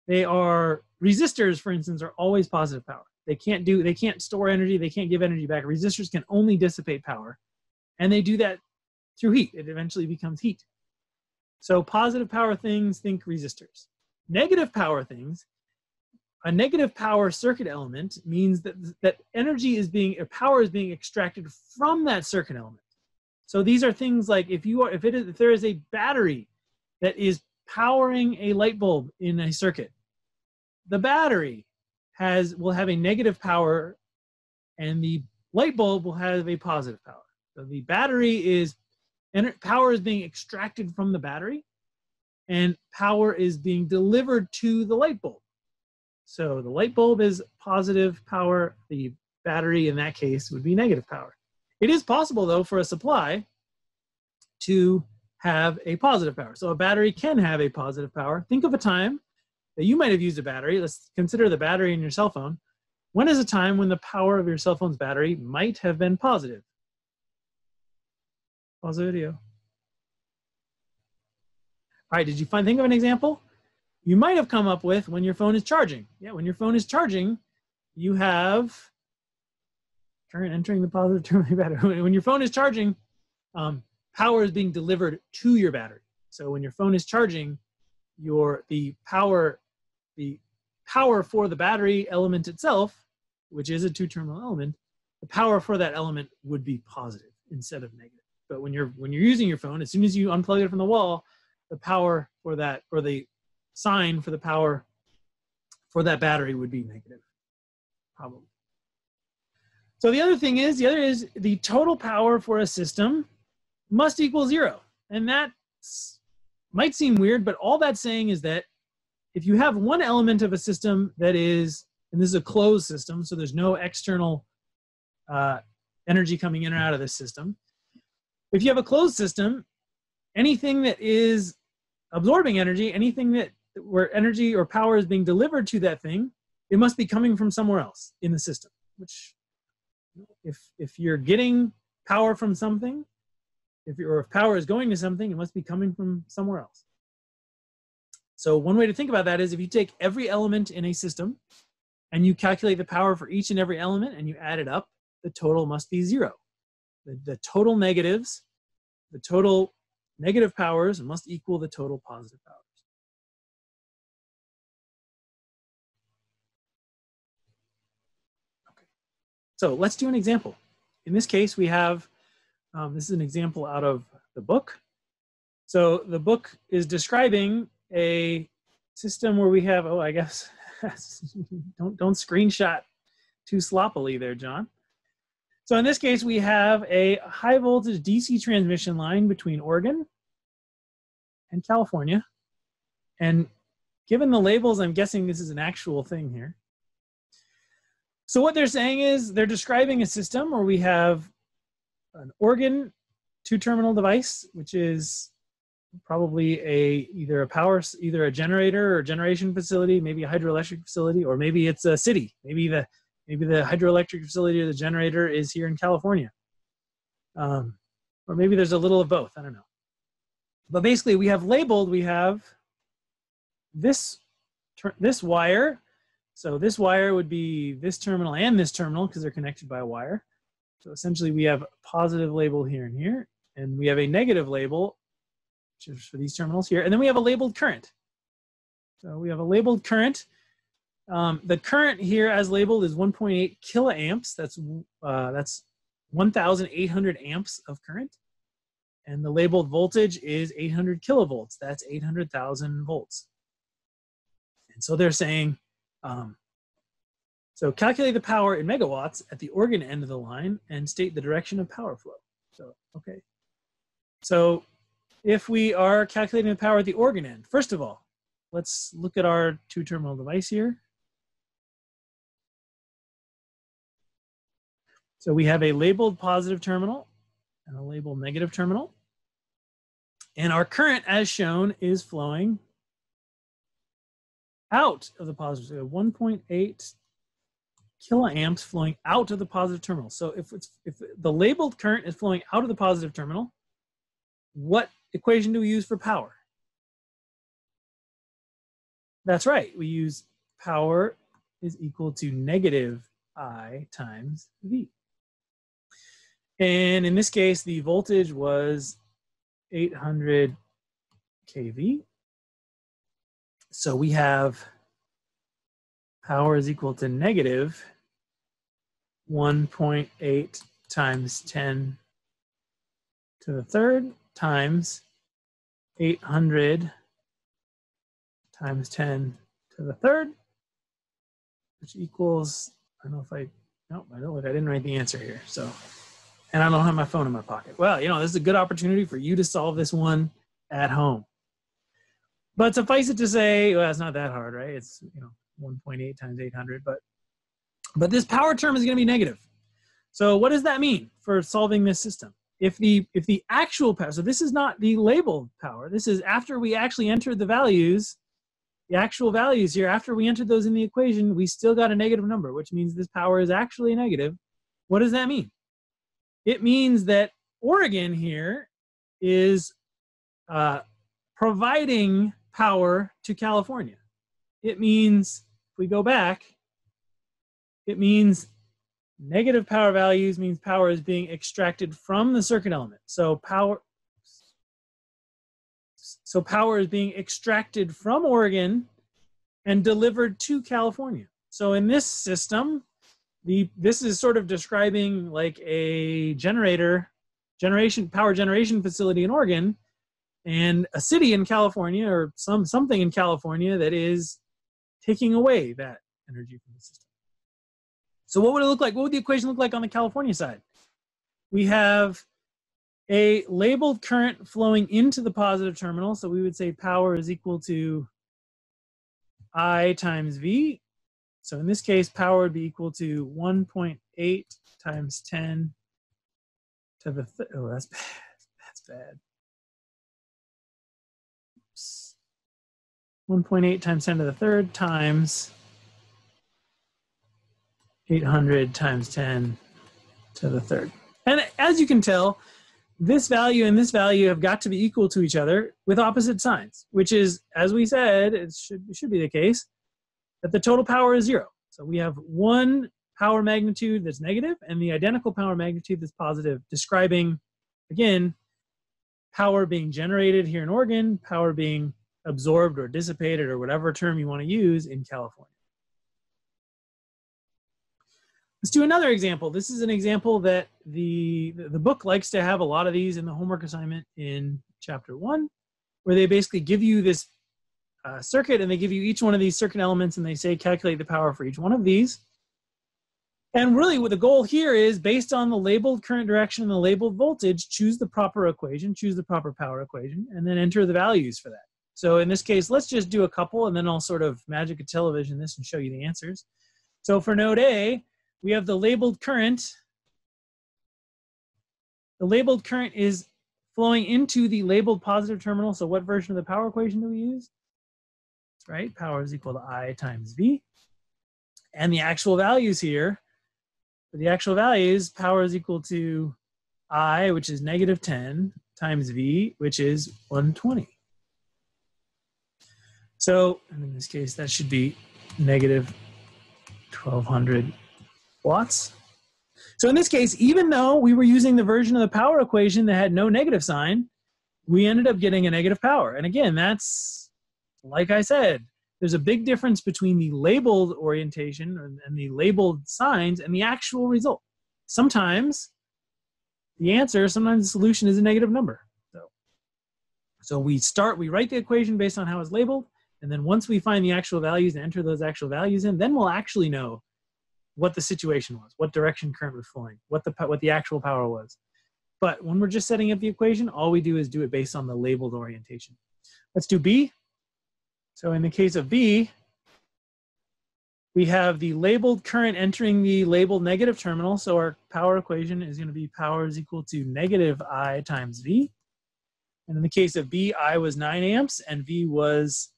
They are resistors, for instance, are always positive power. They can't store energy. They can't give energy back. Resistors can only dissipate power, and they do that through heat. It eventually becomes heat. So positive power things, think resistors. Negative power things, a negative power circuit element means that energy is being, or power is being extracted from that circuit element. So these are things like if there is a battery that is powering a light bulb in a circuit, the battery will have a negative power and the light bulb will have a positive power. So the battery is, power is being extracted from the battery and power is being delivered to the light bulb. So the light bulb is positive power, the battery in that case would be negative power. It is possible though for a supply to have a positive power. So a battery can have a positive power. Think of a time that you might have used a battery. Let's consider the battery in your cell phone. When is a time when the power of your cell phone's battery might have been positive? Pause the video. All right, did you think of an example? You might have come up with when your phone is charging. Yeah, when your phone is charging, you have current entering the positive terminal of your battery. When your phone is charging, power is being delivered to your battery. So when your phone is charging, the power for the battery element itself, which is a two-terminal element, the power for that element would be positive instead of negative. But when you're using your phone, as soon as you unplug it from the wall, the power for that, or the sign for the power for that battery would be negative, probably. So the other is the total power for a system must equal 0. And that might seem weird, but all that's saying is that if you have one element of a system that is, and this is a closed system, so there's no external energy coming in or out of this system. If you have a closed system, anything that is absorbing energy, anything where energy or power is being delivered to that thing, it must be coming from somewhere else in the system. Which, if you're getting power from something, if power is going to something, it must be coming from somewhere else. So one way to think about that is if you take every element in a system and you calculate the power for each and every element and you add it up, the total must be 0. The total negatives, the total negative powers must equal the total positive powers. Okay. So let's do an example. In this case, we have, this is an example out of the book. So the book is describing a system where we have, oh, I guess, don't screenshot too sloppily there, John. So in this case, we have a high voltage DC transmission line between Oregon and California. And given the labels, I'm guessing this is an actual thing here. So what they're saying is they're describing a system where we have an Oregon 2-terminal device, which is probably either a generator or generation facility, maybe a hydroelectric facility, or maybe it's a city. Maybe the hydroelectric facility or the generator is here in California. Or maybe there's a little of both, I don't know. But basically we have this wire. So this wire would be this terminal and this terminal because they're connected by a wire. So essentially we have a positive label here and here, and we have a negative label, which is for these terminals here. And then we have a labeled current. So we have a labeled current. The current here as labeled is 1.8 kiloamps. That's 1,800 amps of current. And the labeled voltage is 800 kilovolts. That's 800,000 volts. And so they're saying, so calculate the power in megawatts at the Oregon end of the line and state the direction of power flow. So, okay. So if we are calculating the power at the Oregon end, first of all, let's look at our 2-terminal device here. So we have a labeled positive terminal and a labeled negative terminal. And our current, as shown, is flowing out of the positive. So 1.8 kiloamps flowing out of the positive terminal. So if the labeled current is flowing out of the positive terminal, what equation do we use for power? That's right. We use power is equal to negative I times V. And in this case, the voltage was 800 kV. So we have power is equal to negative 1.8 times 10 to the third times 800 times 10 to the third, which equals, I don't know if I didn't write the answer here. So, and I don't have my phone in my pocket. Well, this is a good opportunity for you to solve this one at home. But suffice it to say, well, it's not that hard, right? It's 1.8 times 800, but this power term is going to be negative. So what does that mean for solving this system? If the actual power, so this is not the labeled power. This is after we actually entered the values, the actual values here. After we entered those in the equation, we still got a negative number, which means this power is actually negative. What does that mean? It means that Oregon here is providing power to California. It means, if we go back, it means negative power values means power is being extracted from the circuit element. So power is being extracted from Oregon and delivered to California. So in this system, this is sort of describing like a power generation facility in Oregon and a city in California or something in California that is taking away that energy from the system. So what would it look like? What would the equation look like on the California side? We have a labeled current flowing into the positive terminal. So we would say power is equal to I times V. So in this case, power would be equal to 1.8 times 10 to the third. Oh, that's bad. That's bad. 1.8 times 10 to the third times 800 times 10 to the third. And as you can tell, this value and this value have got to be equal to each other with opposite signs, which is, as we said, it should be the case, that the total power is 0. So we have one power magnitude that's negative and the identical power magnitude that's positive, describing, again, power being generated here in Oregon, power being absorbed or dissipated or whatever term you want to use in California. Let's do another example. This is an example that the book likes to have a lot of these in the homework assignment in chapter 1, where they basically give you this circuit and they give you each one of these circuit elements and they say calculate the power for each one of these. And really what the goal here is, based on the labeled current direction and the labeled voltage, choose the proper equation, choose the proper power equation, and then enter the values for that. So in this case, let's just do a couple and then I'll sort of magic a television this and show you the answers. So for node A, we have the labeled current. The labeled current is flowing into the labeled positive terminal. So what version of the power equation do we use? That's right, power is equal to I times V. And the actual values here, for the actual values, power is equal to I, which is -10, times V, which is 120. So in this case, that should be -1200 watts. So in this case, even though we were using the version of the power equation that had no negative sign, we ended up getting a negative power. And again, that's, like I said, there's a big difference between the labeled orientation and the labeled signs and the actual result. Sometimes the answer, sometimes the solution is a negative number. So we write the equation based on how it's labeled, and then once we find the actual values and enter those actual values in, then we'll actually know what the situation was, what direction current was flowing, what the actual power was. But when we're just setting up the equation, all we do is do it based on the labeled orientation. Let's do B. So in the case of B, we have the labeled current entering the labeled negative terminal. So our power equation is going to be power is equal to -I times V. And in the case of B, I was 9 amps and V was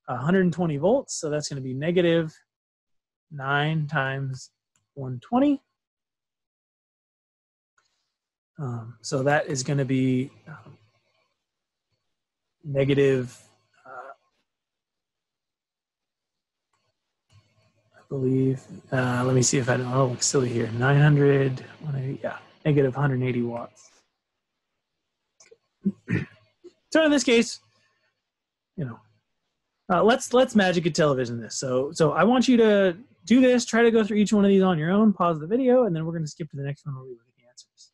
120 volts. So that's going to be -9 times 120. So that is going to be negative, I believe, let me see if I don't, oh, it's still here, 900, 180, yeah, negative 180 watts. So in this case, you know, let's magic a television this. So I want you to do this, try to go through each one of these on your own, pause the video, and then we're going to skip to the next one where we look at the answers.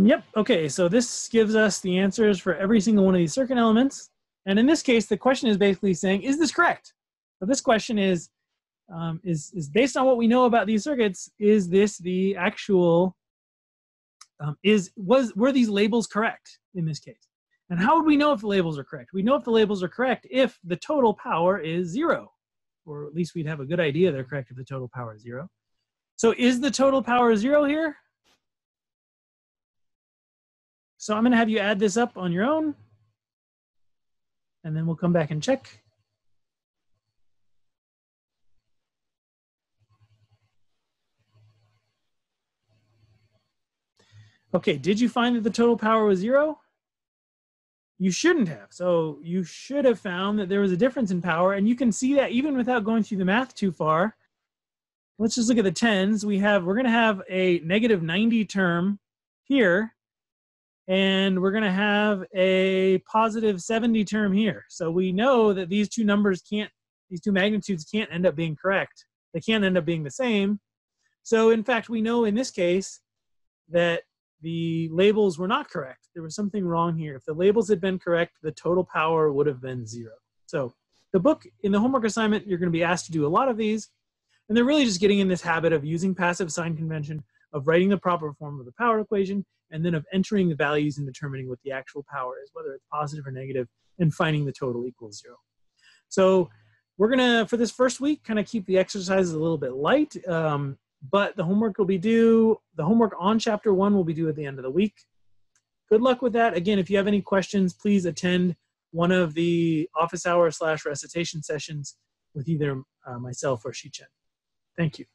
Yep, okay, so this gives us the answers for every single one of these circuit elements. And in this case, the question is basically saying, is this correct? So this question is based on what we know about these circuits, is this the actual, were these labels correct in this case? And how would we know if the labels are correct? We know if the labels are correct if the total power is 0, or at least we'd have a good idea they're correct if the total power is 0. So is the total power 0 here? So I'm going to have you add this up on your own, and then we'll come back and check. Okay, did you find that the total power was 0? You shouldn't have. So you should have found that there was a difference in power, and you can see that even without going through the math too far. Let's just look at the tens. We're going to have a -90 term here, and we're going to have a +70 term here. So we know that these two magnitudes can't end up being correct. They can't end up being the same. So in fact, we know in this case that the labels were not correct. There was something wrong here. If the labels had been correct, the total power would have been 0. So the book, in the homework assignment, you're going to be asked to do a lot of these, and they're really just getting in this habit of using passive sign convention, of writing the proper form of the power equation, and then of entering the values and determining what the actual power is, whether it's positive or negative, and finding the total equals 0. So we're going to, for this first week, kind of keep the exercises a little bit light. But the homework will be due, the homework on chapter 1 will be due at the end of the week. Good luck with that. Again, if you have any questions, please attend one of the office hour / recitation sessions with either myself or CH1. Thank you.